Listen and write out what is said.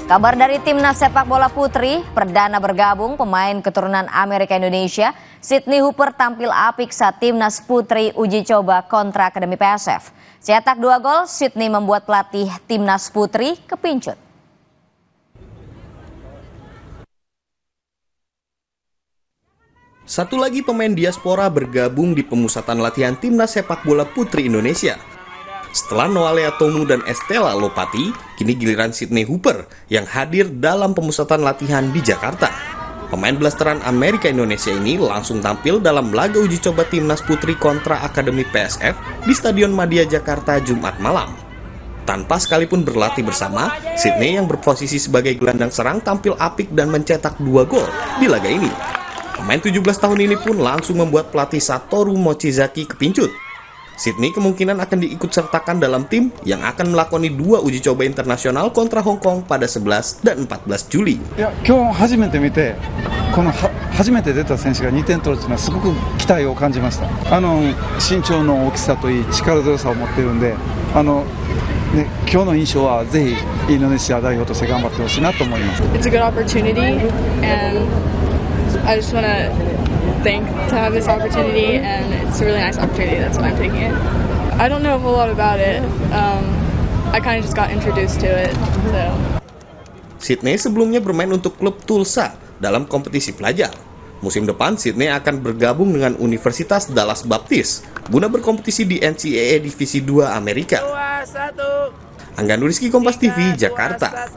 Kabar dari timnas sepak bola putri, perdana bergabung pemain keturunan Amerika Indonesia, Sydney Hooper tampil apik saat timnas putri uji coba kontra Akademi PSF. Cetak 2 gol, Sydney membuat pelatih timnas putri kepincut. Satu lagi pemain diaspora bergabung di pemusatan latihan timnas sepak bola putri Indonesia. Setelah Noalea Tomu dan Estella Lopati, kini giliran Sydney Hooper yang hadir dalam pemusatan latihan di Jakarta. Pemain blasteran Amerika Indonesia ini langsung tampil dalam laga uji coba timnas putri kontra Akademi PSF di Stadion Madia Jakarta Jumat malam. Tanpa sekalipun berlatih bersama, Sydney yang berposisi sebagai gelandang serang tampil apik dan mencetak 2 gol di laga ini. Pemain 17 tahun ini pun langsung membuat pelatih Satoru Mochizuki kepincut. Sydney kemungkinan akan diikutsertakan dalam tim yang akan melakoni 2 uji coba internasional kontra Hong Kong pada 11 dan 14 Juli. 初めて見て、初めて出た選手が2点取るというのはすごく期待を感じました。身長の大きさといい力強さを持っているんで、今日の印象はぜひインドネシア代表として頑張ってほしいなと思います。It's a good opportunity and I just want to have this opportunity, and it's a really nice opportunity. That's why I'm taking it. I don't know a whole lot about it. I kind of just got introduced to it. So. Sydney sebelumnya bermain untuk klub Tulsa dalam kompetisi pelajar. Musim depan Sydney akan bergabung dengan Universitas Dallas Baptist guna berkompetisi di NCAA Divisi 2 Amerika. Angga Nuriski, Kompas TV, Jakarta.